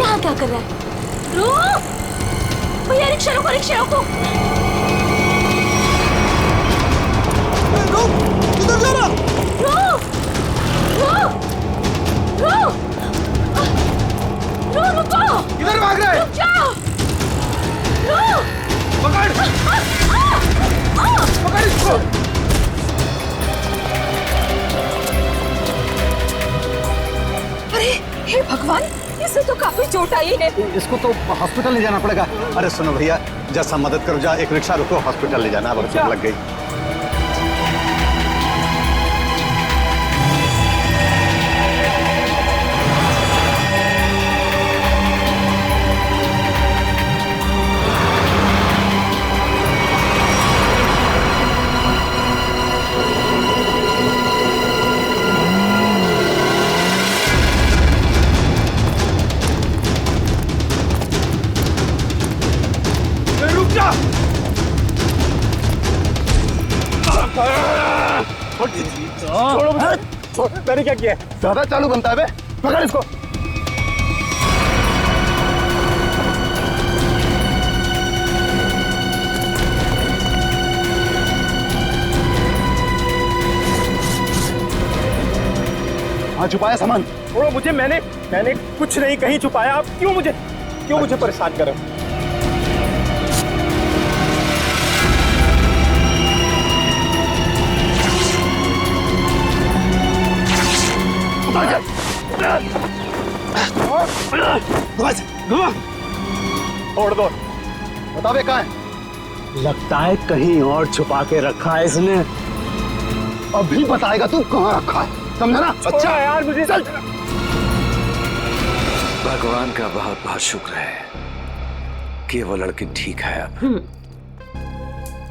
यहाँ क्या कर रहा है? रुक भैया, रिक्शा रोको, रिक्शा रोको। किधर जा रहा? रुक रुक रुक रुक, रुको। किधर भाग रहा है? रुक जाओ, रुक। पकड़ पकड़ इसको। अरे हे भगवान, इसे तो काफी चोट आई है। इसको तो हॉस्पिटल ले जाना पड़ेगा। अरे सुनो भैया, जैसा मदद करो, जा एक रिक्शा रुको, हॉस्पिटल ले जाना। अब चोट लग गई। छोड़ो मुझे। मैंने क्या किया? ज्यादा चालू बनता है बे। पकड़ इसको। हाँ, छुपाया सामान। छोड़ो मुझे। मैंने कुछ नहीं कहीं छुपाया। आप क्यों मुझे परेशान कर रहे हो? छोड़ दो। बता बे कहाँ है? लगता है कहीं और छुपा के रखा है इसने। अभी बताएगा तू कहाँ रखा है, समझा ना? अच्छा यार, मुझे चल। भगवान का बहुत बहुत शुक्र है कि वो लड़की ठीक है अब।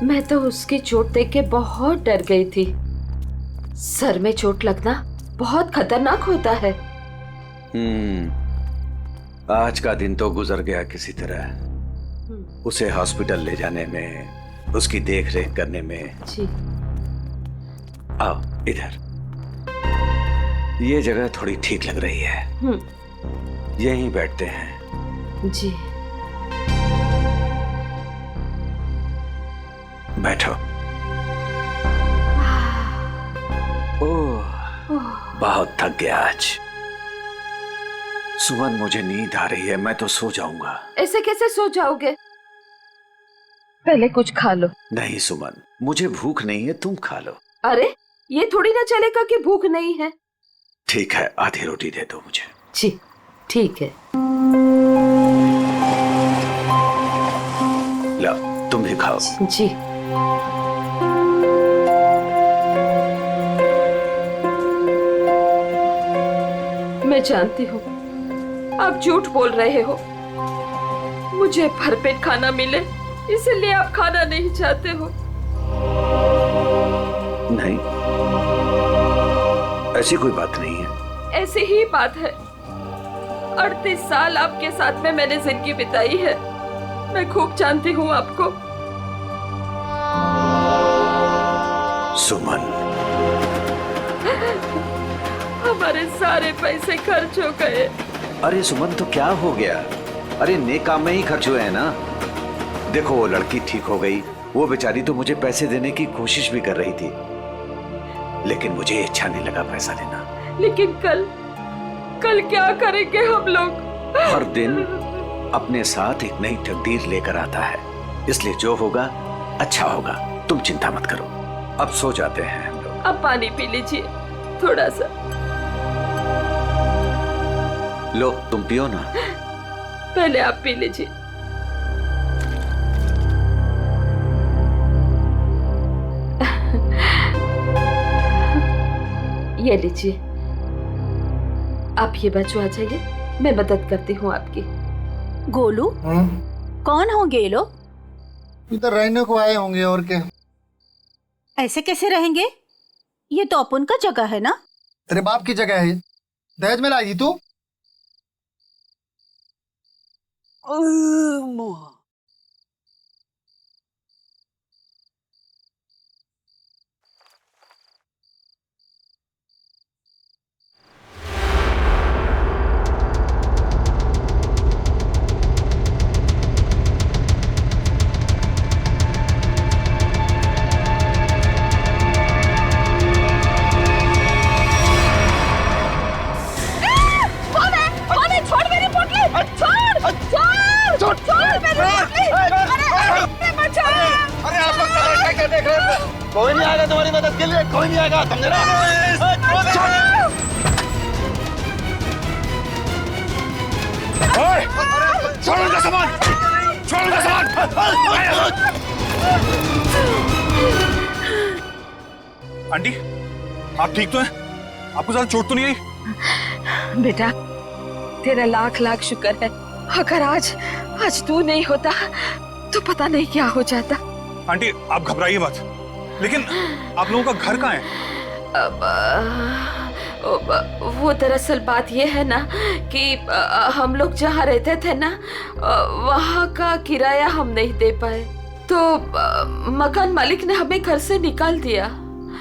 मैं तो उसकी चोट देख के बहुत डर गई थी। सर में चोट लगना बहुत खतरनाक होता है। आज का दिन तो गुजर गया किसी तरह। उसे हॉस्पिटल ले जाने में, उसकी देख रेख करने में। जी। आओ इधर, ये जगह थोड़ी ठीक लग रही है। यहीं बैठते हैं। जी। बैठो। ओह, बहुत थक गया आज। सुमन, मुझे नींद आ रही है, मैं तो सो जाऊंगा। ऐसे कैसे सो जाओगे? पहले कुछ खा लो। नहीं सुमन, मुझे भूख नहीं है, तुम खा लो। अरे ये थोड़ी ना चलेगा कि भूख नहीं है। ठीक है, आधी रोटी दे दो मुझे। जी ठीक है। लो, तुम भी खाओ। जी। मैं जानती हूँ आप झूठ बोल रहे हो। मुझे भरपेट खाना मिले इसलिए आप खाना नहीं चाहते हो। नहीं, ऐसी कोई बात नहीं है। ऐसी ही बात है। 38 साल आपके साथ में मैंने जिंदगी बिताई है। मैं खूब जानती हूँ आपको। सुमन, हमारे सारे पैसे खर्च हो गए। अरे सुमन, तो क्या हो गया? अरे नेक काम में ही खर्च हुए हैं ना। देखो, वो लड़की ठीक हो गई। वो बेचारी तो मुझे पैसे देने की कोशिश भी कर रही थी, लेकिन मुझे अच्छा नहीं लगा पैसा देना। लेकिन कल क्या करेंगे हम लोग? हर दिन अपने साथ एक नई तकदीर लेकर आता है, इसलिए जो होगा अच्छा होगा। तुम चिंता मत करो। अब सो जाते हैं हम लोग। अब पानी पी लीजिए थोड़ा सा। लो, तुम पियो ना। पहले आप पी लीजिए। ये लीजिए। आप ये बच्चों आ जाइए, मैं मदद करती हूँ आपकी। गोलू, कौन होंगे ये लोग? इधर रहने को आए होंगे, और क्या। ऐसे कैसे रहेंगे? ये तो अपन का जगह है ना। तेरे बाप की जगह है। दहेज में लाई थी तू। कोई नहीं आएगा, समझे ना? छोड़ उनका सामान, छोड़ उनका सामान। आंटी, आप ठीक तो हैं? आपको ज्यादा चोट तो नहीं आई? बेटा, तेरा लाख लाख शुक्र है। अगर आज तू नहीं होता तो पता नहीं क्या हो जाता। आंटी, आप घबराइए मत। लेकिन आप लोगों का घर कहाँ है? वो दरअसल बात ये है ना कि हम लोग जहाँ रहते थे ना, वहाँ का किराया हम नहीं दे पाए, तो मकान मालिक ने हमें घर से निकाल दिया।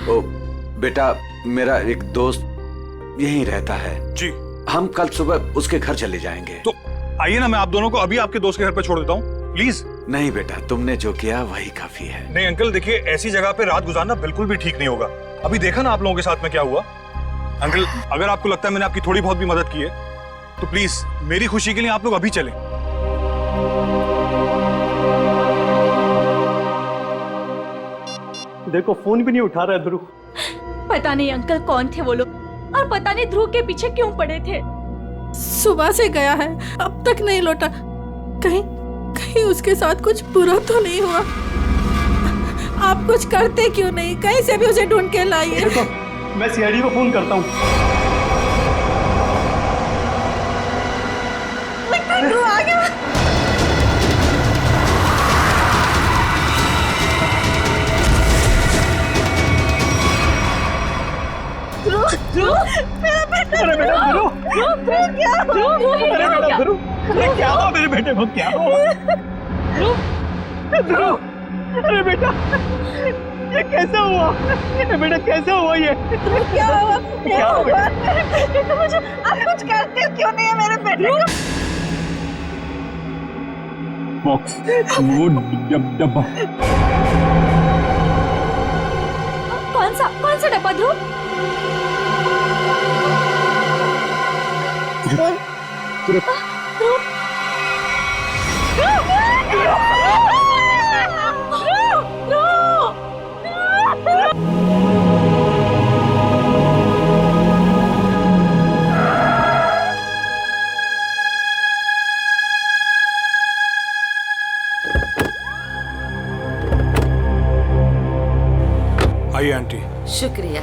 ओ बेटा, मेरा एक दोस्त यहीं रहता है जी। हम कल सुबह उसके घर चले जाएंगे। तो आइए ना, मैं आप दोनों को अभी आपके दोस्त के घर पर छोड़ देता हूँ, प्लीज। नहीं बेटा, तुमने जो किया वही काफी है। नहीं अंकल, देखिए ऐसी जगह पे रात गुजारना बिल्कुल भी ठीक नहीं होगा। अभी देखा ना आप लोगों के साथ में क्या हुआ। अंकल, अगर आपको लगता है मैंने आपकी थोड़ी बहुत भी मदद की है तो प्लीज मेरी खुशी के लिए आप लोग अभी चलें। देखो फोन भी नहीं उठा रहा है ध्रुव। पता नहीं अंकल कौन थे वो लोग, और पता नहीं ध्रुव के पीछे क्यों पड़े थे। सुबह से गया है, अब तक नहीं लौटा। कहीं कहीं उसके साथ कुछ बुरा तो नहीं हुआ? आप कुछ करते क्यों नहीं? कहीं से भी उसे ढूंढ के लाइए। देखो, मैं सीआईडी को फोन करता हूँ। ध्रुव आ गया। अरे बेटा ध्रुव, अरे बेटा ध्रुव, अरे क्या हुआ मेरे बेटे को? क्या हुआ ध्रुव? अरे बेटा, ये कैसे हुआ? ये बेटा कैसे हुआ? ये क्या हुआ? क्या हुआ? मुझे आप कुछ करते क्यों नहीं है मेरे बेटे को? बॉक्स, वो डब्बा। कौन सा डब्बा ध्रुव? आइए आंटी। शुक्रिया।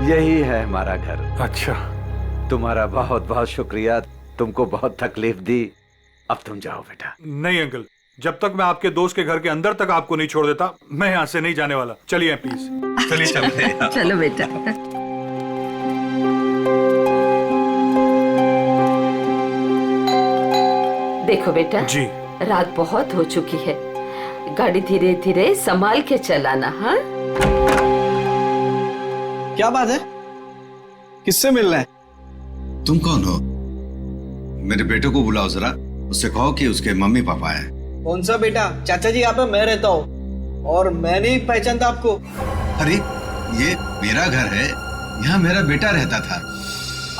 यही है हमारा घर। अच्छा, तुम्हारा बहुत बहुत शुक्रिया, तुमको बहुत तकलीफ दी। अब तुम जाओ बेटा। नहीं अंकल, जब तक मैं आपके दोस्त के घर के अंदर तक आपको नहीं छोड़ देता, मैं यहाँ से नहीं जाने वाला। चलिए प्लीज, चलिए चलिए। चलो बेटा। देखो बेटा जी। रात बहुत हो चुकी है, गाड़ी धीरे धीरे संभाल के चलाना। हाँ, क्या बात है? किससे मिलना है? तुम कौन हो? मेरे बेटे को बुलाओ जरा, उससे कहो कि उसके मम्मी पापा हैं। कौन सा बेटा? चाचा जी, यहाँ पे मैं रहता हूँ और मैं नहीं पहचानता आपको। अरे ये मेरा घर है, यहाँ मेरा बेटा रहता था।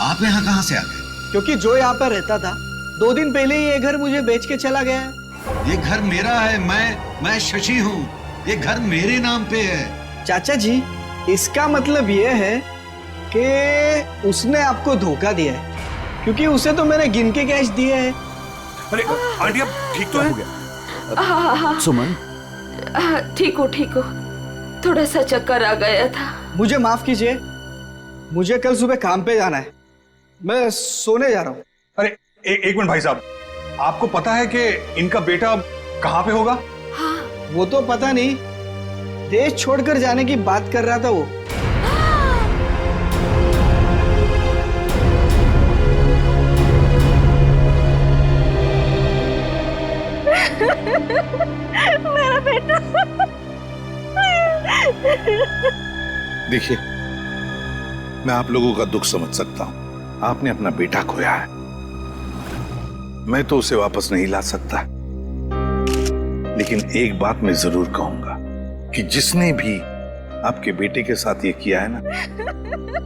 आप यहाँ कहाँ से आ गए? क्योंकि जो यहाँ पर रहता था 2 दिन पहले ही ये घर मुझे बेच के चला गया है। ये घर मेरा है, मैं शशि हूँ। ये घर मेरे नाम पे है। चाचा जी, इसका मतलब ये है कि उसने आपको धोखा दिया है, क्योंकि उसे तो मैंने गिन के कैश दिए हैं। अरे आंटी, आप ठीक तो हैं? हाँ, सुमन, ठीक हो ठीक हो, थोड़ा सा चक्कर आ गया था। मुझे माफ कीजिए, मुझे कल सुबह काम पे जाना है, मैं सोने जा रहा हूँ। अरे एक मिनट भाई साहब, आपको पता है कि इनका बेटा कहाँ पे होगा? वो तो पता नहीं, देश छोड़कर जाने की बात कर रहा था वो। मेरा बेटा। देखिए, मैं आप लोगों का दुख समझ सकता हूं। आपने अपना बेटा खोया है, मैं तो उसे वापस नहीं ला सकता, लेकिन एक बात मैं जरूर कहूंगा कि जिसने भी आपके बेटे के साथ ये किया है ना,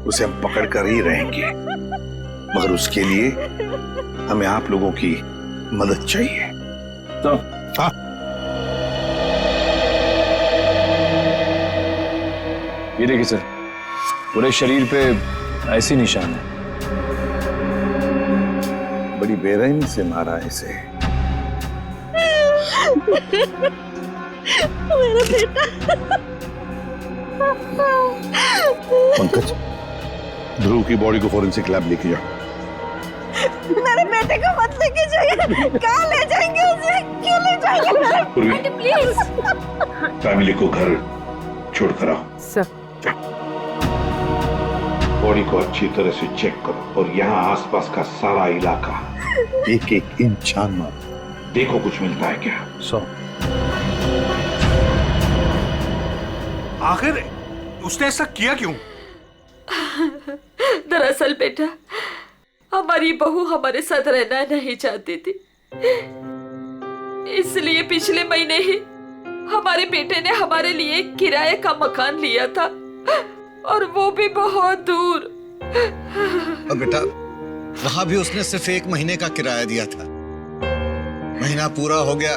उसे हम पकड़ कर ही रहेंगे। मगर उसके लिए हमें आप लोगों की मदद चाहिए। तो हाँ, ये देखिए सर, पूरे शरीर पे ऐसे निशान है। बड़ी बेरहमी से मारा है इसे। मेरा बेटा। पंकज, ध्रुव की बॉडी को फॉरेंसिक लैब लेके जाओ। मेरे बेटे को मत लेके जाइए। कहाँ ले जाएंगे उसे? क्यों ले जाएंगे? Aunty please. फैमिली को घर छोड़ कर आओ। सर, बॉडी को अच्छी तरह से चेक करो और यहाँ आसपास का सारा इलाका एक एक इंच छान मारो, देखो कुछ मिलता है क्या। आखिर उसने ऐसा किया क्यों? दरअसल बेटा, हमारी बहू हमारे साथ रहना नहीं चाहती थी, इसलिए पिछले महीने ही हमारे बेटे ने हमारे लिए किराए का मकान लिया था, और वो भी बहुत दूर। और बेटा, वहां भी उसने सिर्फ 1 महीने का किराया दिया था। महीना पूरा हो गया,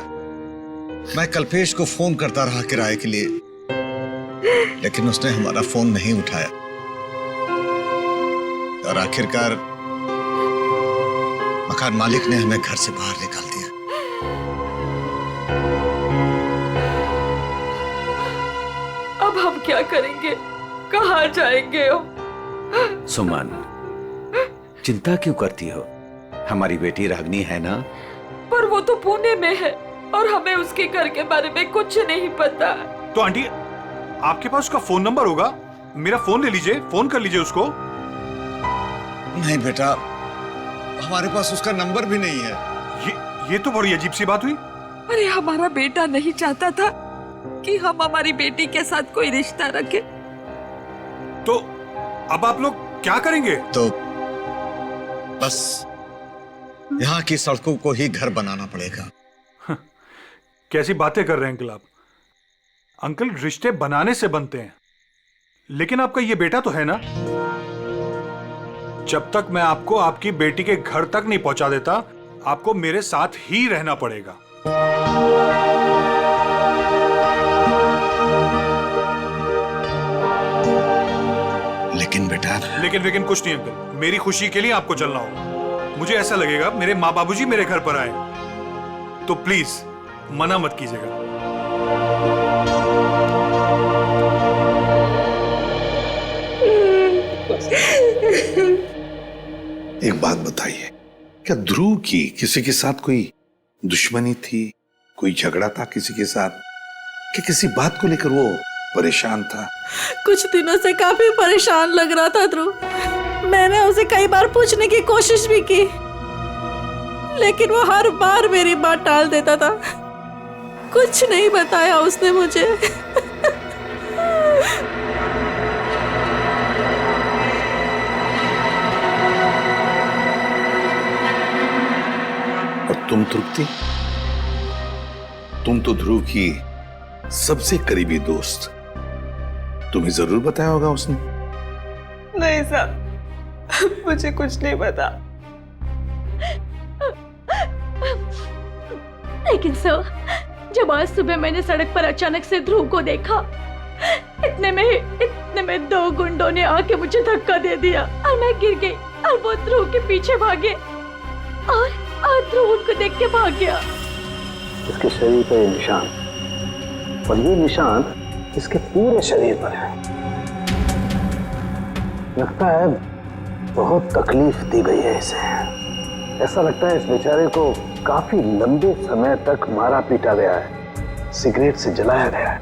मैं कल्पेश को फोन करता रहा किराए के लिए, लेकिन उसने हमारा फोन नहीं उठाया और आखिरकार मकान मालिक ने हमें घर से बाहर निकाल दिया। अब हम क्या करेंगे? कहाँ जाएंगे हम? सुमन, चिंता क्यों करती हो? हमारी बेटी रागनी है ना? पर वो तो पुणे में है और हमें उसके घर के बारे में कुछ नहीं पता। तो आंटी, आपके पास उसका फोन नंबर होगा, मेरा फोन ले लीजिए, फोन कर लीजिए उसको। नहीं बेटा, हमारे पास उसका नंबर भी नहीं है। ये तो बड़ी अजीब सी बात हुई। अरे हमारा बेटा नहीं चाहता था कि हम हमारी बेटी के साथ कोई रिश्ता रखें। तो अब आप लोग क्या करेंगे? तो बस यहाँ की सड़कों को ही घर बनाना पड़ेगा। कैसी बातें कर रहे हैं अंकल आप? अंकल, रिश्ते बनाने से बनते हैं, लेकिन आपका ये बेटा तो है ना। जब तक मैं आपको आपकी बेटी के घर तक नहीं पहुंचा देता, आपको मेरे साथ ही रहना पड़ेगा। लेकिन बेटा, लेकिन कुछ नहीं अंकल, मेरी खुशी के लिए आपको चलना होगा। मुझे ऐसा लगेगा मेरे माँ बाबूजी मेरे घर पर आए, तो प्लीज मना मत कीजिएगा। एक बात बताइए, क्या ध्रुव की किसी के साथ कोई दुश्मनी थी, कोई झगड़ा था किसी के साथ, कि किसी बात को लेकर वो परेशान था? कुछ दिनों से काफी परेशान लग रहा था ध्रुव। मैंने उसे कई बार पूछने की कोशिश भी की, लेकिन वो हर बार मेरी बात टाल देता था। कुछ नहीं बताया उसने मुझे। और तुम तृप्ति, तुम तो ध्रुव की सबसे करीबी दोस्त, तुम्हें जरूर बताया होगा उसने। नहीं साहब, मुझे कुछ नहीं पता। लेकिन सर, जब आज सुबह मैंने सड़क पर अचानक से ध्रुव को देखा, इतने में 2 गुंडों ने आके मुझे धक्का दे दिया और मैं गिर गई और वो ध्रुव के पीछे भागे और ध्रुव उनको देख के भाग गया। इसके शरीर पर निशान, और ये निशान इसके पूरे शरीर पर है। लगता है बहुत तकलीफ दी गई है इसे। ऐसा लगता है इस बेचारे को काफी लंबे समय तक मारा पीटा गया है, सिगरेट से जलाया गया है,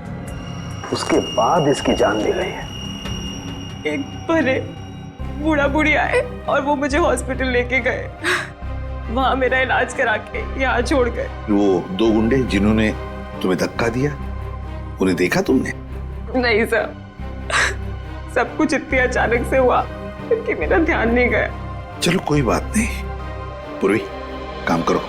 उसके बाद इसकी जान ली गई है। एक बड़े बूढ़ा बूढ़ी आए और वो मुझे हॉस्पिटल लेके गए, वहां मेरा इलाज करा के यहाँ छोड़ गए। वो 2 गुंडे जिन्होंने तुम्हें धक्का दिया, उन्हें देखा तुमने? नहीं सर, सब कुछ इतनी अचानक से हुआ कि मेरा ध्यान नहीं गया। चलो कोई बात नहीं, पूर्वी काम करो,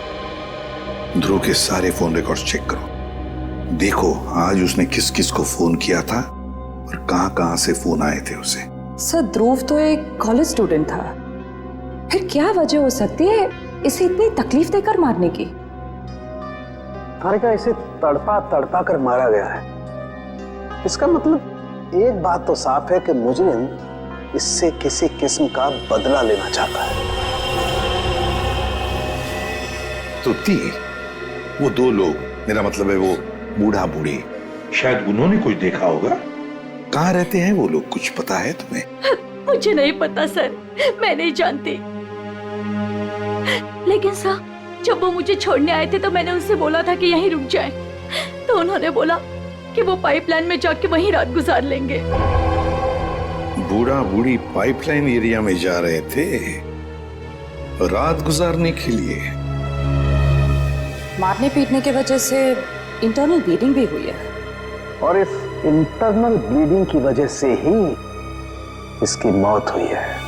ध्रुव के सारे फोन रिकॉर्ड्स चेक करो, देखो आज उसने किस किस को फोन किया था और कहां कहां से फोन आए थे उसे। सर, ध्रुव तो एक कॉलेज स्टूडेंट था, फिर क्या वजह हो सकती है इसे इतनी तकलीफ देकर मारने की? हारिका, इसे तड़पा तड़पा कर मारा गया है। इसका मतलब एक बात तो साफ है कि मुजरिम इससे किसी किस्म का बदला लेना चाहता है। तो वो दो लोग, मेरा मतलब है वो बूढ़ा बूढ़ी, शायद उन्होंने कुछ देखा होगा। कहाँ रहते हैं वो लोग, कुछ पता है तुम्हें? मुझे नहीं पता सर, मैं नहीं जानती। लेकिन सर, जब वो मुझे छोड़ने आए थे तो मैंने उनसे बोला था कि यहीं रुक जाएं। तो उन्होंने बोला कि वो पाइपलाइन में जाके वहीं रात गुजार लेंगे। बूढ़ा बूढ़ी पाइपलाइन एरिया में जा रहे थे रात गुजारने के लिए। मारने पीटने की वजह से इंटरनल ब्लीडिंग भी हुई है, और इस इंटरनल ब्लीडिंग की वजह से ही इसकी मौत हुई है।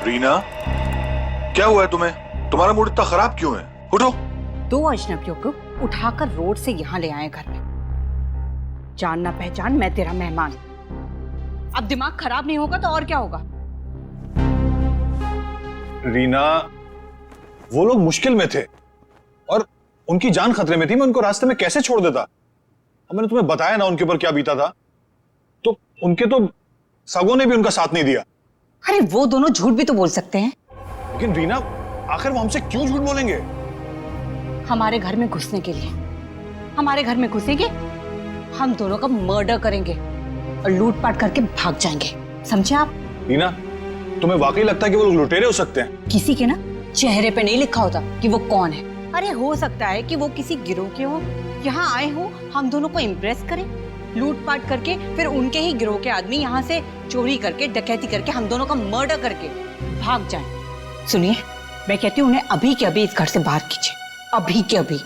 रीना, क्या हुआ है तुम्हें? तुम्हारा मूड इतना खराब क्यों है? उठो। 2 अजनबियों को उठाकर रोड से यहाँ ले आए घर में। जान ना पहचान, मैं तेरा मेहमान। अब दिमाग खराब नहीं होगा तो और क्या होगा? रीना, वो लोग मुश्किल में थे और उनकी जान खतरे में थी। मैं उनको रास्ते में कैसे छोड़ देता? अब मैंने तुम्हें बताया ना उनके ऊपर क्या बीता था। तो उनके तो सगों ने भी उनका साथ नहीं दिया। अरे वो दोनों झूठ भी तो बोल सकते हैं। लेकिन रीना, आखिर वो हमसे क्यों झूठ बोलेंगे? हमारे घर में घुसने के लिए। हमारे घर में घुसेंगे, हम दोनों का मर्डर करेंगे और लूटपाट करके भाग जाएंगे, समझे आप? रीना, तुम्हें वाकई लगता है कि वो लोग लुटेरे हो सकते हैं? किसी के ना चेहरे पे नहीं लिखा होता कि वो कौन है। अरे हो सकता है कि वो किसी गिरोह के हो, यहाँ आए हो हम दोनों को इम्प्रेस करें, लूटपाट करके फिर उनके ही गिरोह के आदमी यहाँ से चोरी करके, डकैती करके, हम दोनों का मर्डर करके भाग जाएं। सुनिए, मैं कहती हूँ उन्हें अभी के अभी इस घर से बाहर कीजिए, अभी के अभी।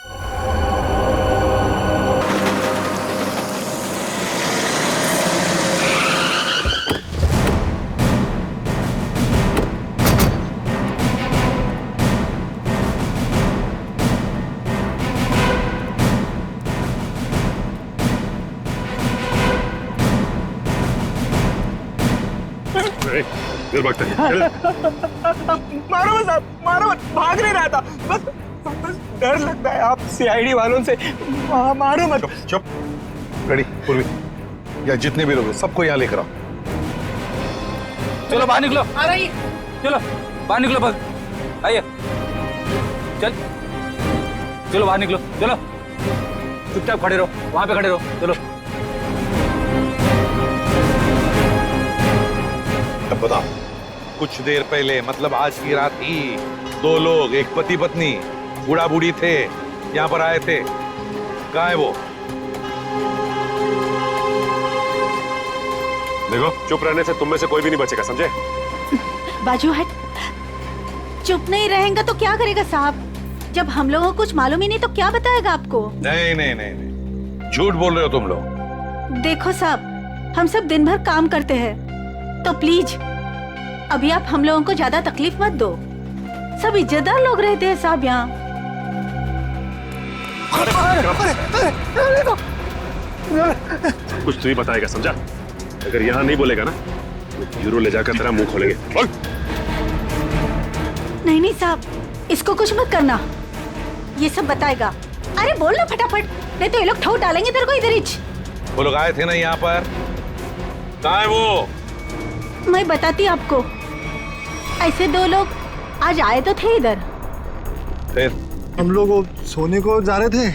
मारो मत, मारो मत, भाग नहीं रहा था, बस डर लगता है आप सीआईडी वालों से। मारो मत। चुप। रेडी पूर्वी, या जितने भी लोग हैं सबको यहाँ लेकर आओ। चलो बाहर निकलो। आ रही। चलो बाहर निकलो, बस आइए। चलो बाहर निकलो, चलो चुपचाप खड़े रहो, वहां पे खड़े रहो। चलो अब बताओ, कुछ देर पहले, मतलब आज की रात ही 2 लोग, एक पति पत्नी, बूढ़ा बूढ़ी थे, यहाँ पर आए थे। कहाँ है वो? देखो, चुप रहने से तुम में से कोई भी नहीं बचेगा, समझे? बाजू हट। चुप नहीं रहेगा तो क्या करेगा साहब? जब हम लोगों को कुछ मालूम ही नहीं तो क्या बताएगा आपको? नहीं नहीं नहीं नहीं, झूठ बोल रहे हो तुम लोग। देखो साहब, हम सब दिन भर काम करते हैं, तो प्लीज अभी आप हम लोगों को ज्यादा तकलीफ मत दो। सब इज्जतदार लोग रहते हैं साहब यहाँ। कुछ तो ही बताएगा, समझा? अगर यहाँ नहीं बोलेगा ना तो यूरो ले जाकर तेरा मुंह खोलेंगे। बोल। नहीं नहीं साहब, इसको कुछ मत करना, ये सब बताएगा। अरे बोल ना फटाफट, नहीं तो ये लोग ठोक डालेंगे तेरे को इधर ही। वो लोग आए थे ना यहाँ पर, कहाँ है वो? मैं बताती आपको। ऐसे 2 लोग आज आए तो थे इधर। फिर हम लोग सोने को जा रहे थे,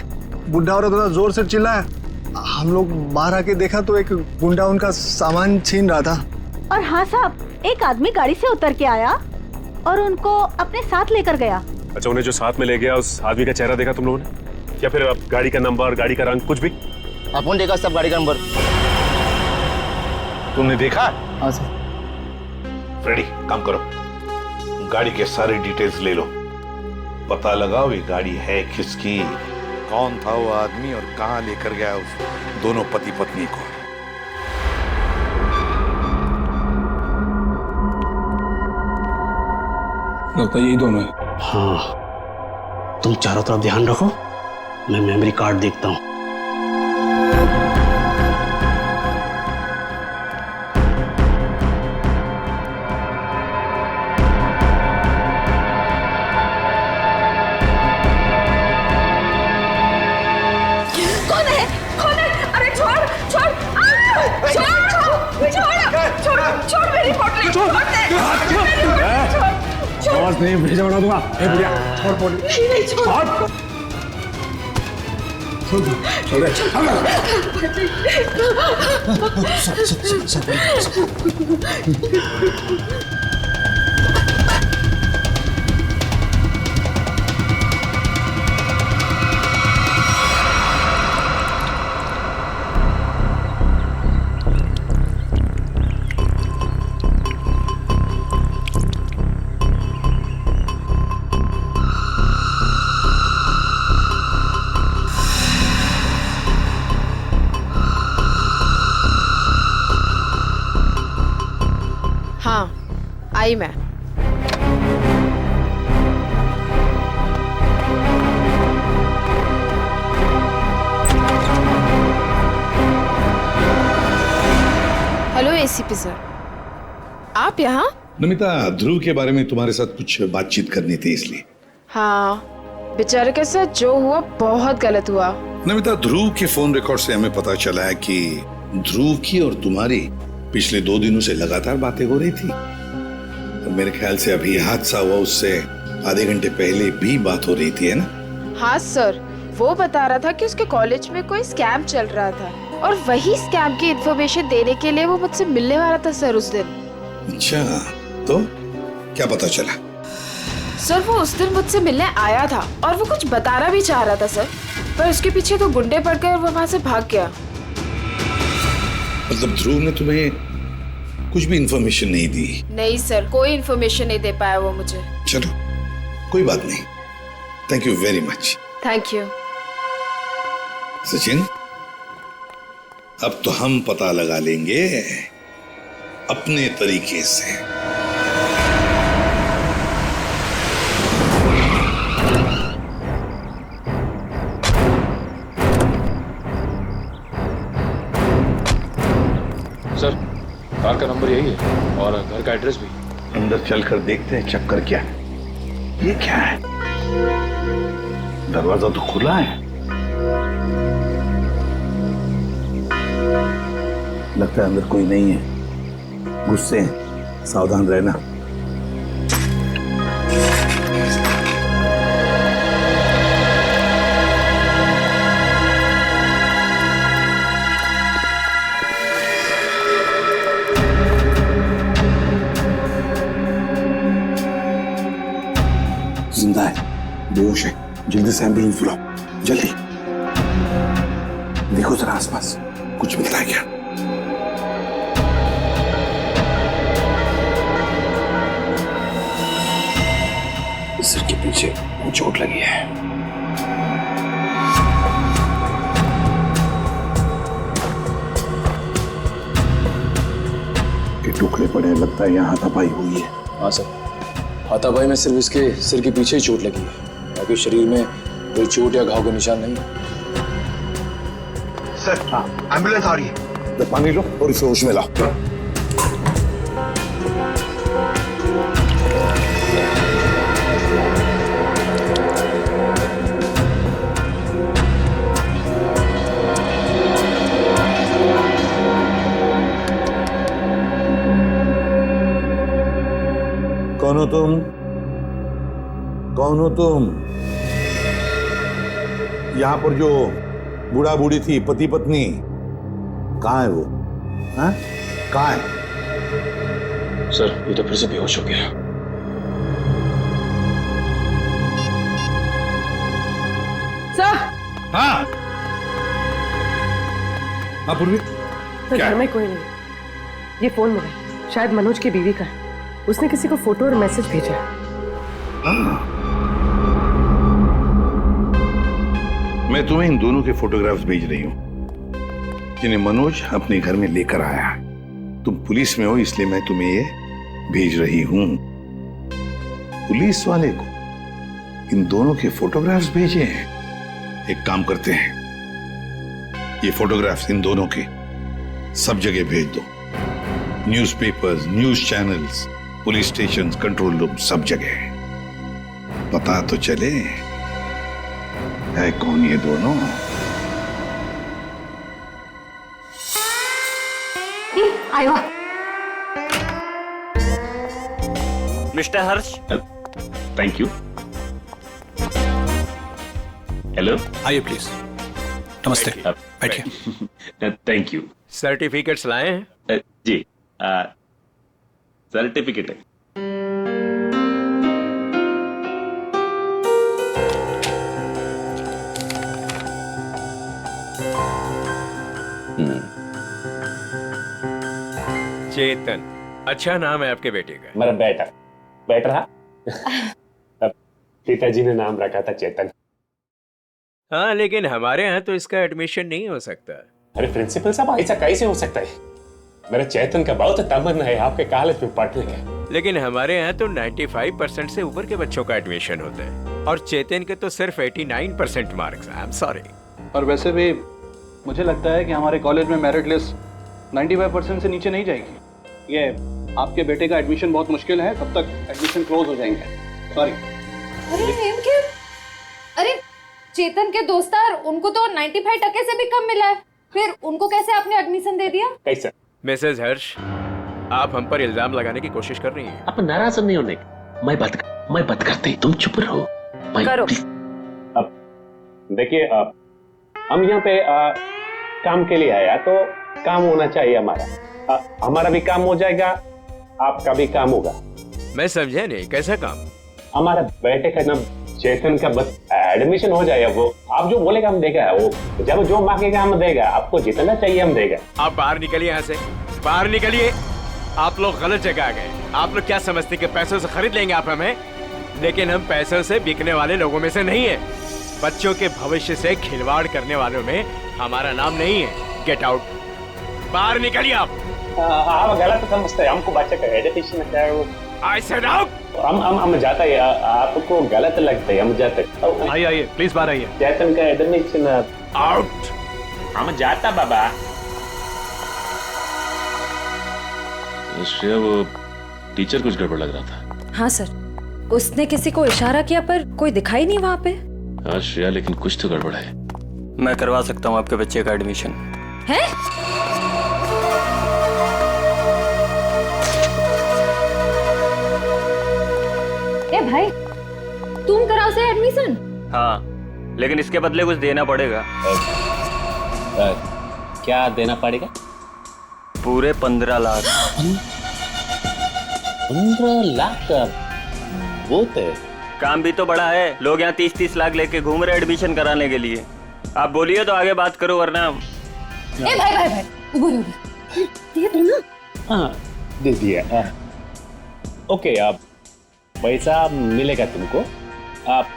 बुढ़ा और थोड़ा जोर से चिल्लाया। हम लोग बाहर आके देखा तो एक गुंडा उनका सामान छीन रहा था। और हाँ साहब, एक आदमी गाड़ी से उतर के आया और उनको अपने साथ लेकर गया। अच्छा, उन्हें जो साथ में ले गया उस आदमी का चेहरा देखा तुम लोगों ने? या फिर आप गाड़ी का नंबर, गाड़ी का रंग, कुछ भी? अपन देखा सब गाड़ी का नंबर। तुमने देखा? हाँ सर। फ्रेडी, काम करो, गाड़ी के सारे डिटेल्स ले लो, पता लगाओ ये गाड़ी है किसकी, कौन था वो आदमी और कहां लेकर गया उस दोनों पति पत्नी को। लगता है यही दोनों है। हाँ, तुम चारों तरफ ध्यान रखो, मैं मेमोरी कार्ड देखता हूँ। पोली, छोड़ दे। आवाज नहीं भेजा बना दूंगा। ए बुढ़िया छोड़ पोली। नहीं छोड़। हाँ आई मैं। हेलो एसीपी सर, आप यहाँ? नमिता, ध्रुव के बारे में तुम्हारे साथ कुछ बातचीत करनी थी इसलिए। हाँ, बेचारे के साथ जो हुआ बहुत गलत हुआ। नमिता, ध्रुव के फोन रिकॉर्ड से हमें पता चला है कि ध्रुव की और तुम्हारी पिछले 2 दिनों से लगातार बातें हो रही थी। और मेरे ख्याल से अभी हादसा हुआ उससे आधे घंटे पहले भी बात हो रही थी, है ना? हाँ सर, वो बता रहा था कि उसके कॉलेज में कोई स्कैम चल रहा था और वही स्कैम की इन्फॉर्मेशन देने के लिए वो मुझसे मिलने वाला था सर उस दिन। अच्छा, तो क्या पता चला? सर वो उस दिन मुझसे मिलने आया था और वो कुछ बताना भी चाह रहा था सर, पर उसके पीछे 2 गुंडे पड़ गए और वो वहाँ से भाग गया। मतलब ध्रुव ने तुम्हें कुछ भी इन्फॉर्मेशन नहीं दी? नहीं सर, कोई इन्फॉर्मेशन नहीं दे पाया वो मुझे। चलो कोई बात नहीं, thank you very much. Thank you. Sachin, अब तो हम पता लगा लेंगे अपने तरीके से। सर, कार का नंबर यही है और घर का एड्रेस भी। अंदर चलकर देखते हैं चक्कर क्या है। ये क्या है? दरवाजा तो खुला है। लगता है अंदर कोई नहीं है। गुस्से हैं, सावधान रहना। जिंदा है, बेहोश है। जल्दी से एम्बुलेंस बुलाओ, जल्दी। देखो जरा आसपास कुछ मिलता है क्या? सिर के पीछे चोट लगी है। के टुकड़े पड़े हैं, लगता है यहाँ हाथापाई हुई है। हाँ सर, हाथापाई में सिर्फ इसके सिर के पीछे ही चोट लगी है, बाकी शरीर में कोई चोट या घाव का निशान नहीं है। सर, एम्बुलेंस आ रही है। तो पानी लो और इसे होश में लाओ। कौन हो तुम? कौन हो तुम? यहां पर जो बूढ़ा बूढ़ी थी, पति पत्नी, कहाँ है वो? हाँ? कहाँ है? सर, ये तो फिर से बेहोश हो गया। सर, हाँ हाँ पूर्वी, तो क्या घर है? में कोई नहीं। ये फोन मिला, शायद मनोज की बीवी का है। उसने किसी को फोटो और मैसेज भेजा है। मैं तुम्हें इन दोनों के फोटोग्राफ्स भेज रही हूं जिन्हें मनोज अपने घर में लेकर आया है। तुम पुलिस में हो इसलिए मैं तुम्हें ये भेज रही हूं। पुलिस वाले को इन दोनों के फोटोग्राफ्स भेजे हैं। एक काम करते हैं, ये फोटोग्राफ्स इन दोनों के सब जगह भेज दो। Newspapers, news channels, police station, control room, सब जगह। पता तो चले है कौन ये दोनों। आयो mister Harsh. Thank you. Hello, आइए प्लीज। नमस्ते, बैठिए। Thank you. सर्टिफिकेट्स लाए हैं? जी, सर्टिफिकेट है। चेतन, अच्छा नाम है आपके बेटे का। मेरा बेटा बैठ रहा। पिताजी ने नाम रखा था चेतन। हाँ, लेकिन हमारे यहाँ तो इसका एडमिशन नहीं हो सकता। अरे प्रिंसिपल साहब, ऐसा कैसे हो सकता है? मेरा चेतन का बहुत तमन्ना है आपके कॉलेज में पढ़ने का। लेकिन हमारे यहाँ तो 95% से ऊपर के बच्चों का एडमिशन होता है और चेतन के तो सिर्फ 89% मार्क्स। I am sorry. और वैसे भी मुझे लगता है कि हमारे कॉलेज में मेरिट लिस्ट 95% से नीचे नहीं जाएगी। ये आपके बेटे का एडमिशन बहुत मुश्किल है, तब तक एडमिशन क्लोज हो जाएंगे। सॉरी। अरे चेतन के दोस्तार, उनको तो 95% से भी कम मिला है, फिर उनको कैसे आपने एडमिशन दे दिया? कैसा? मिसेस हर्ष, आप हम पर इल्जाम लगाने की कोशिश कर रही हैं। आप नाराज नहीं होने। मैं बात करते, तुम चुप रहो। करो। अब देखिए, हम यहाँ पे काम के लिए आया तो काम होना चाहिए हमारा। हमारा भी काम हो जाएगा, आपका भी काम होगा। मैं समझा नहीं, कैसा काम? हमारा बेटे का नाम चेतन का बस एडमिशन हो जाएगा। वो आप जो बोलेगा हम देगा, वो जब जो मांगेगा हम देगा। आपको जितना चाहिए हम देगा। आप बाहर निकलिए, यहाँ से बाहर निकलिए। आप लोग गलत जगह आ गए। आप लोग क्या समझते कि पैसों से खरीद लेंगे आप हमें? लेकिन हम पैसों से बिकने वाले लोगों में से नहीं है। बच्चों के भविष्य से खिलवाड़ करने वालों में हमारा नाम नहीं है। गेट आउट, बाहर निकलिए आप। आप गलत समझते हैं, हमको बच्चे का एजुकेशन क्या है वो। I said out. हम जाता है, आपको गलत लगता है, हम जाते। आइए प्लीज बाहर आइए। चेतन का एडमिशन आउट। हम जाता बाबा। श्रेया, वो टीचर कुछ गड़बड़ लग रहा था। हाँ सर, उसने किसी को इशारा किया पर कोई दिखाई नहीं वहाँ पे। हाँ श्रेया, लेकिन कुछ तो गड़बड़ है। मैं करवा सकता हूँ आपके बच्चे का एडमिशन। है? ए भाई, तुम कराओ से एडमिशन? हाँ, लेकिन इसके बदले कुछ देना पड़ेगा। क्या देना पड़ेगा? पूरे 15 लाख। 15 लाख का बहुत है। काम भी तो बड़ा है। लोग यहाँ 30-30 लाख लेके घूम रहे एडमिशन कराने के लिए। आप बोलिए तो आगे बात करो, वरना। ए भाई, उबर दे दो ना। हाँ, दे दिया। ओके, आप पैसा मिलेगा तुमको। आप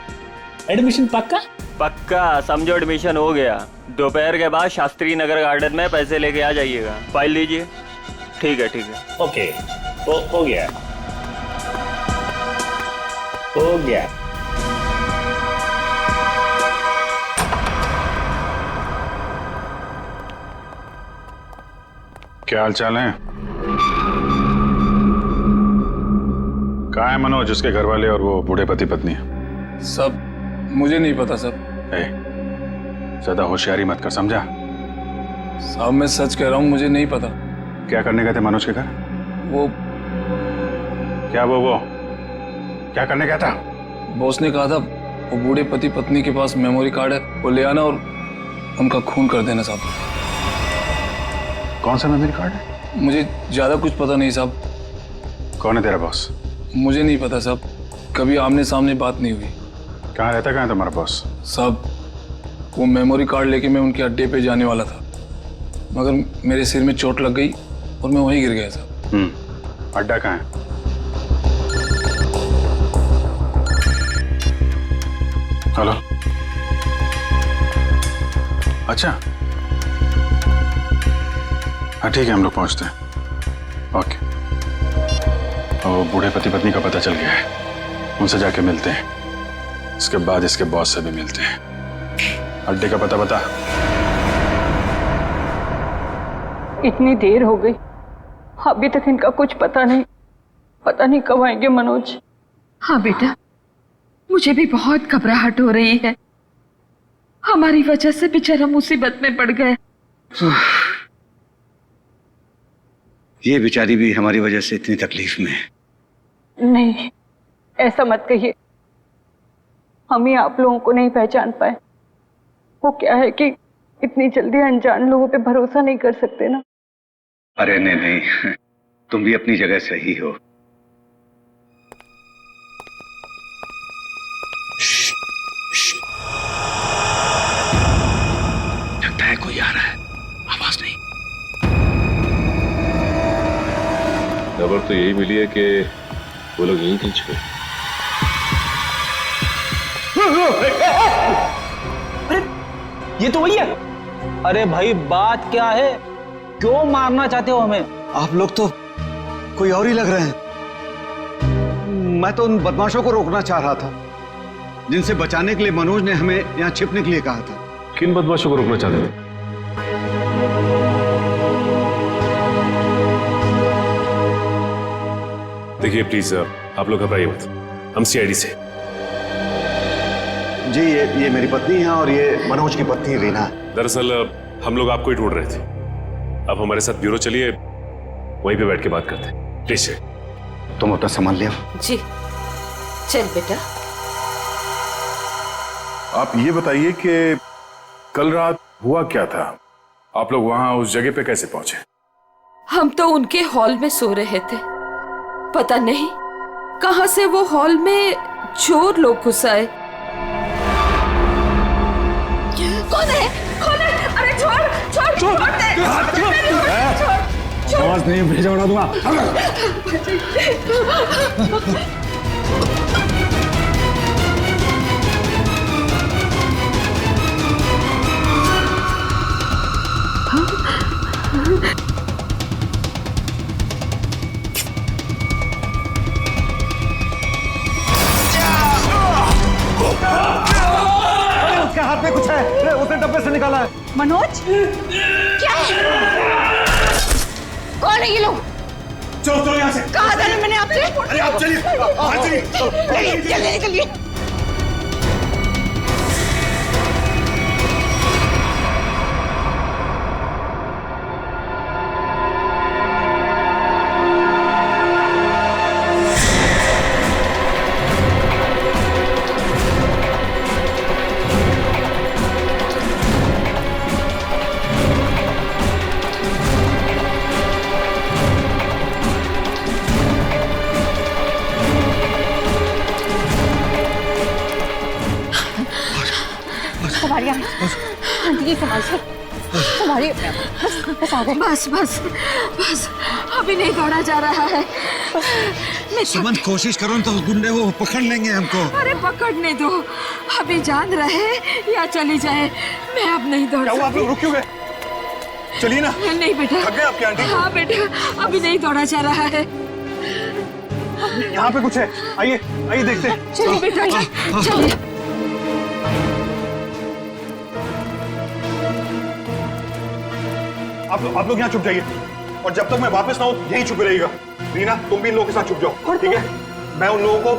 एडमिशन पक्का समझो, एडमिशन हो गया। दोपहर के बाद शास्त्री नगर गार्डन में पैसे लेके आ जाइएगा। फाइल लीजिए। ठीक है। ओके, हो गया। क्या हाल चाल है? कहाँ है मनोज, जिसके घर वाले और वो बूढ़े पति पत्नी? सब मुझे नहीं पता सब। ज्यादा होशियारी मत कर, समझा? साहब मैं सच कह रहा हूँ, मुझे नहीं पता। क्या करने गए थे मनोज के घर? वो क्या करने गया था? बॉस ने कहा था वो बूढ़े पति पत्नी के पास मेमोरी कार्ड है, वो ले आना और उनका खून कर देना साहब। कौन सा मेमोरी कार्ड है? मुझे ज्यादा कुछ पता नहीं साहब। कौन है तेरा बॉस? मुझे नहीं पता साहब, कभी आमने सामने बात नहीं हुई। कहाँ रहता, कहाँ है तुम्हारा बॉस? साहब वो मेमोरी कार्ड लेके मैं उनके अड्डे पे जाने वाला था, मगर मेरे सिर में चोट लग गई और मैं वहीं गिर गया साहब। अड्डा कहाँ है? हेलो, अच्छा, हाँ ठीक है, हम लोग पहुंचते हैं। ओके। और बूढ़े पति पत्नी का पता चल गया है, उनसे जाके मिलते हैं। इसके बाद इसके बॉस से भी मिलते हैं। अड्डे का पता बता। इतनी देर हो गई, अभी तक इनका कुछ पता नहीं कब आएंगे मनोज। हाँ बेटा, मुझे भी बहुत घबराहट हो रही है। हमारी वजह से बेचारा मुसीबत में पड़ गए। ये बेचारी भी हमारी वजह से इतनी तकलीफ में है। नहीं, ऐसा मत कहिए। हम ही आप लोगों को नहीं पहचान पाए। वो क्या है कि इतनी जल्दी अनजान लोगों पे भरोसा नहीं कर सकते ना। अरे नहीं नहीं, तुम भी अपनी जगह सही हो। लगता है कोई आ रहा है, आवाज नहीं। खबर तो यही मिली है कि वो लोग यहीं कहीं छुपे। अरे ये तो वही है। अरे भाई बात क्या है, क्यों मारना चाहते हो हमें? आप लोग तो कोई और ही लग रहे हैं। मैं तो उन बदमाशों को रोकना चाह रहा था जिनसे बचाने के लिए मनोज ने हमें यहाँ छिपने के लिए कहा था। किन बदमाशों को रोकना चाहते थे? देखिए प्लीज आप लोग घबराइए मत, हम सीआईडी से। जी ये मेरी पत्नी है और ये मनोज की पत्नी रीना। दरअसल हम लोग आपको ही ढूंढ रहे थे। अब हमारे साथ ब्यूरो चलिए, वहीं पे बैठ के बात करते हैं। प्लीज तुम अपना सामान ले आओ। जी चल बेटा। आप ये बताइए कि कल रात हुआ क्या था? आप लोग वहां उस जगह पे कैसे पहुंचे? हम तो उनके हॉल में सो रहे थे, पता नहीं कहां से वो हॉल में चोर लोग घुस आए। कौन है? कौन है? अरे छोड़ छोड़ छोड़ दे। आवाज नहीं भेजा उड़ा दूंगा। उसके हाथ में कुछ है, उसने डब्बे से निकाला है। मनोज क्या है? कौन है ये लोग? चलो चलो यहाँ से। कहा था ना मैंने आपसे? अरे आप चलिए, बाहर चलिए। चलिए निकलिए। बस बस बस, अभी नहीं दौड़ा जा रहा है। सुमन कोशिश करो तो गुंडे वो पकड़ लेंगे हमको। अरे पकड़ने दो, अभी जान रहे या चली जाए, मैं अब नहीं दौड़ सकती। आप लोग रुक क्यों गए? चलिए ना। नहीं बेटा। थक गए आपकी आंटी? हाँ बेटा, अभी नहीं दौड़ा जा रहा है। यहाँ पे कुछ है, आइए आइए देखते हैं। चलिए बेटा चलिए। आप लोग यहाँ छुप जाइए और जब तक मैं वापस ना हूँ यहीं छुपे रहिएगा। रीना तुम भी इन लोगों के साथ छुप जाओ, ठीक है? मैं उन लोगों को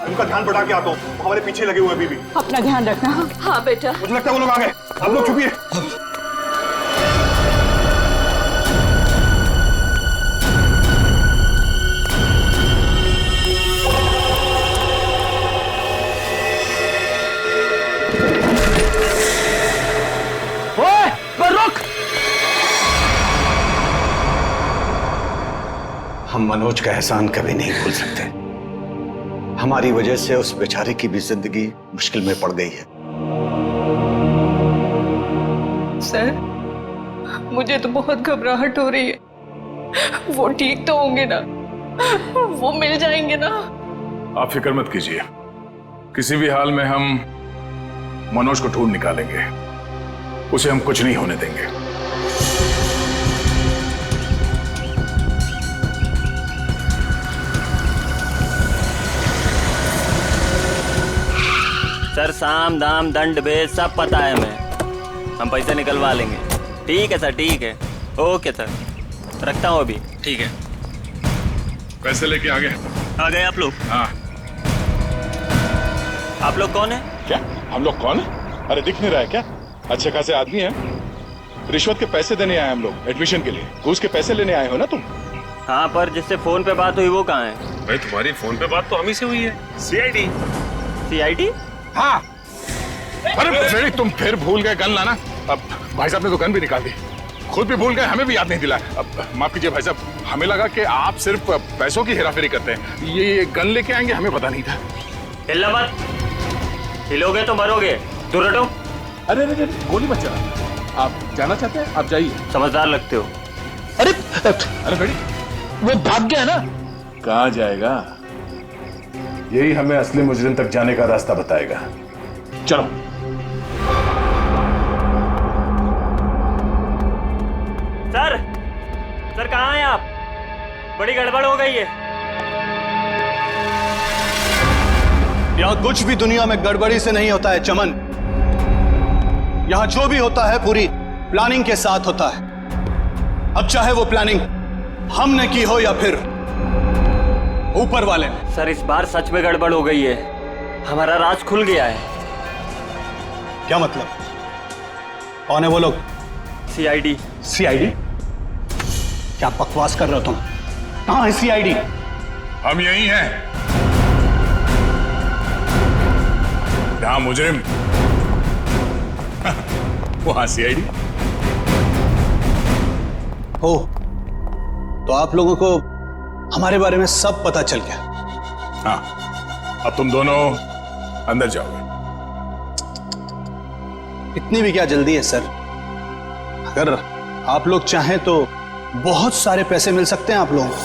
उनका ध्यान बढ़ा के आता हूँ, हमारे पीछे लगे हुए अभी भी। अपना ध्यान रखना। हाँ बेटा। मुझे लगता है वो लोग आ गए, आप लोग छुपिए। हम मनोज का एहसान कभी नहीं भूल सकते। हमारी वजह से उस बेचारे की भी जिंदगी मुश्किल में पड़ गई है। सर, मुझे तो बहुत घबराहट हो रही है। वो ठीक तो होंगे ना? वो मिल जाएंगे ना? आप फिक्र मत कीजिए, किसी भी हाल में हम मनोज को ढूंढ निकालेंगे, उसे हम कुछ नहीं होने देंगे। सर साम दाम दंड भेद सब पता है हमें, हम पैसे निकलवा लेंगे। ठीक है सर, ठीक है, ओके सर, रखता हूँ अभी। ठीक है, पैसे लेके आ गए आप लोग? हाँ। आप लोग कौन है? क्या हम लोग कौन है? अरे दिख नहीं रहा है क्या? अच्छे खासे आदमी हैं, रिश्वत के पैसे देने आए हम लोग, एडमिशन के लिए। घूस के पैसे लेने आए हो ना तुम? हाँ, पर जिससे फोन पे बात हुई वो कहाँ है? भाई तुम्हारी फोन पे बात तो हम ही से हुई है। सीआईडी। सीआईडी? हाँ। अरे फिर तुम फिर भूल गए गन लाना। अब भाई साहब ने तो गन भी निकाल दी, खुद भी भूल गए, हमें भी याद नहीं दिलाया। अब माफ कीजिए भाई साहब, हमें लगा कि आप सिर्फ पैसों की हेराफेरी करते हैं, ये गन लेके आएंगे हमें पता नहीं था। हिलना मत, हिलोगे तो मरोगे। दूर हटो। अरे अरे गोली मत चला, आप जाना चाहते हैं आप जाइए। समझदार लगते हो। अरे अरे बेटी वो भाग गया ना। कहाँ जाएगा? यही हमें असली मुजरिम तक जाने का रास्ता बताएगा। चलो। सर कहाँ हैं आप? बड़ी गड़बड़ हो गई है। यहाँ कुछ भी दुनिया में गड़बड़ी से नहीं होता है चमन। यहाँ जो भी होता है पूरी प्लानिंग के साथ होता है। अब चाहे वो प्लानिंग हमने की हो या फिर ऊपर वाले ने। सर इस बार सच में गड़बड़ हो गई है, हमारा राज खुल गया है। क्या मतलब? कौन है वो लोग? सीआईडी। सीआईडी? क्या बकवास कर रहे हो तुम? कहां है सीआईडी? हम यही हैं। जहां मुजरिम वहां सीआईडी हो। तो आप लोगों को हमारे बारे में सब पता चल गया। हाँ, अब तुम दोनों अंदर जाओगे। इतनी भी क्या जल्दी है सर? अगर आप लोग चाहें तो बहुत सारे पैसे मिल सकते हैं आप लोगों को,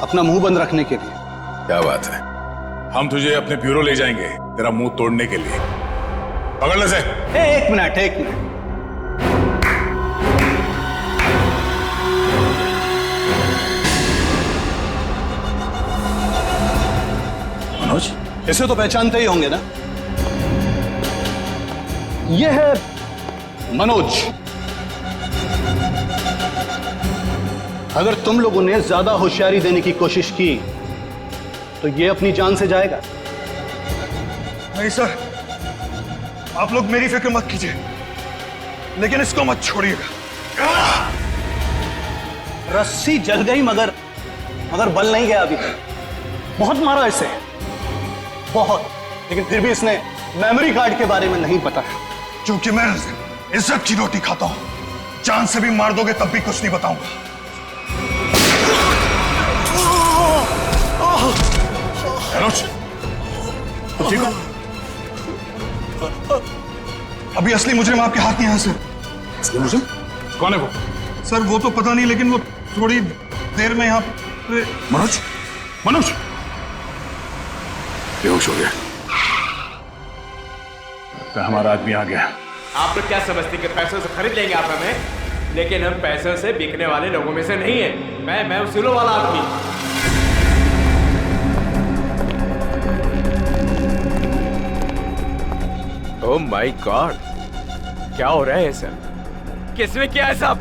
अपना मुंह बंद रखने के लिए। क्या बात है, हम तुझे अपने ब्यूरो ले जाएंगे तेरा मुंह तोड़ने के लिए। पकड़ ले से। एक मिनट। मनोज, इसे तो पहचानते ही होंगे ना? यह है मनोज। अगर तुम लोगों ने ज्यादा होशियारी देने की कोशिश की तो ये अपनी जान से जाएगा। नहीं सर, आप लोग मेरी फिक्र मत कीजिए, लेकिन इसको मत छोड़िएगा। रस्सी जल गई मगर बल नहीं गया अभी तक। बहुत मारा इसे, बहुत, लेकिन फिर भी इसने मेमोरी कार्ड के बारे में नहीं पता है। क्योंकि मैं इज्जत की रोटी खाता हूं, जान से भी मार दोगे तब भी कुछ नहीं बताऊंगा। मनोज, ठीक हो? अभी असली मुजरिम आपके हाथ में है सर। असली मुजरिम? कौन है वो? सर वो तो पता नहीं, लेकिन वो थोड़ी देर में यहाँ पे। मनोज, बेहोश हो गया। तो हमारा आदमी आ गया। आप लोग क्या समझते कि पैसों से खरीद लेंगे आप हमें? लेकिन हम पैसों से बिकने वाले लोगों में से नहीं है। मैं उसूलों वाला आदमी। ओह माय गॉड, क्या हो रहा है सर? किसने किया है सब?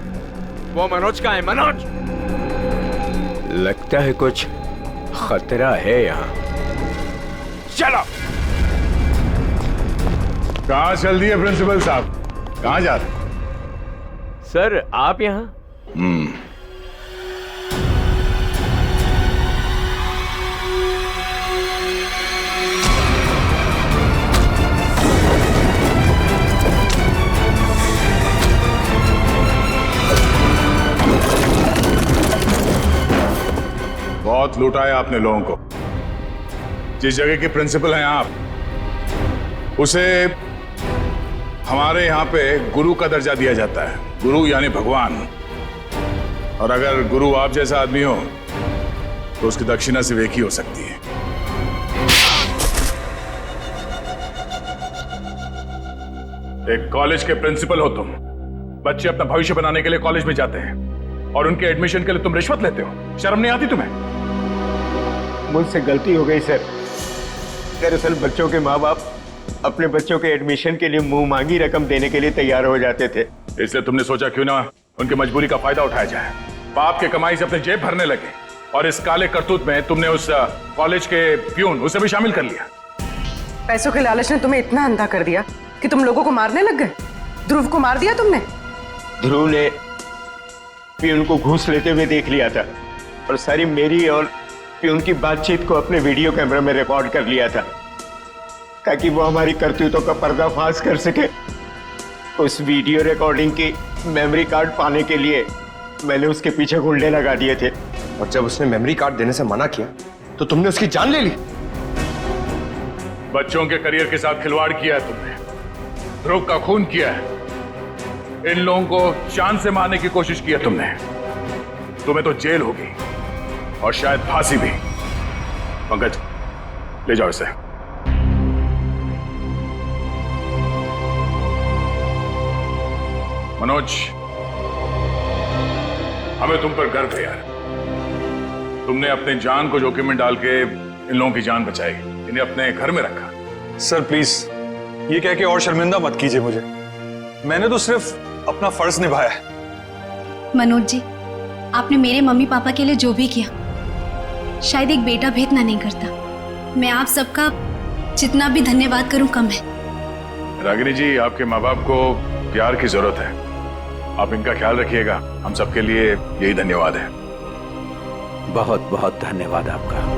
वो मनोज का है। मनोज, लगता है कुछ खतरा है यहाँ। चलो। कहाँ चल दिए प्रिंसिपल साहब? कहाँ जा रहे? सर आप यहाँ? बहुत लूटा है आपने लोगों को। जिस जगह के प्रिंसिपल हैं आप, उसे हमारे यहाँ पे गुरु का दर्जा दिया जाता है। गुरु यानी भगवान। और अगर गुरु आप जैसा आदमी हो तो उसकी दक्षिणा सिर्फ एक ही हो सकती है। एक कॉलेज के प्रिंसिपल हो तुम। बच्चे अपना भविष्य बनाने के लिए कॉलेज में जाते हैं और उनके एडमिशन के लिए तुम रिश्वत लेते हो। शर्म नहीं आती तुम्हें? मुझसे गलती हो गई सर। दरअसल बच्चों के माँ बाप अपने बच्चों के एडमिशन के लिए मुंह मांगी रकम देने के लिए तैयार हो जाते थे। इसलिए तुमने सोचा क्यों ना उनकी मजबूरी का फायदा उठाया जाए। बाप के कमाई से अपने जेब भरने लगे और इस काले करतूत में तुमने उस कॉलेज के प्यून उसे भी शामिल कर लिया। पैसों के लालच ने तुम्हें इतना अंधा कर दिया कि तुम लोगों को मारने लग गए। ध्रुव को मार दिया तुमने। ध्रुव ने प्यून को घूस लेते हुए देख लिया था और सारी मेरी और प्यून की बातचीत को अपने वीडियो कैमरा में रिकॉर्ड कर लिया था ताकि वो हमारी करतूतों का पर्दाफाश कर सके। उस वीडियो रिकॉर्डिंग की मेमोरी कार्ड पाने के लिए मैंने उसके पीछे गुंडे लगा दिए थे। और जब उसने मेमोरी कार्ड देने से मना किया तो तुमने उसकी जान ले ली। बच्चों के करियर के साथ खिलवाड़ किया है तुमने, ध्रुव का खून किया है, इन लोगों को जान से मारने की कोशिश की है तुमने। तुम्हें तो जेल होगी और शायद फांसी भी। पंकज, ले जाओ इसे। मनोज, हमें तुम पर गर्व है यार। तुमने अपने जान को जोखिम में डाल के इन लोगों की जान बचाई, इन्हें अपने घर में रखा। सर प्लीज ये कह के और शर्मिंदा मत कीजिए मुझे। मैंने तो सिर्फ अपना फर्ज निभाया है। मनोज जी, आपने मेरे मम्मी पापा के लिए जो भी किया शायद एक बेटा भी इतना नहीं करता। मैं आप सबका जितना भी धन्यवाद करूं कम है। रागिनी जी, आपके माँ बाप को प्यार की जरूरत है, आप इनका ख्याल रखिएगा। हम सबके लिए यही धन्यवाद है। बहुत बहुत धन्यवाद आपका।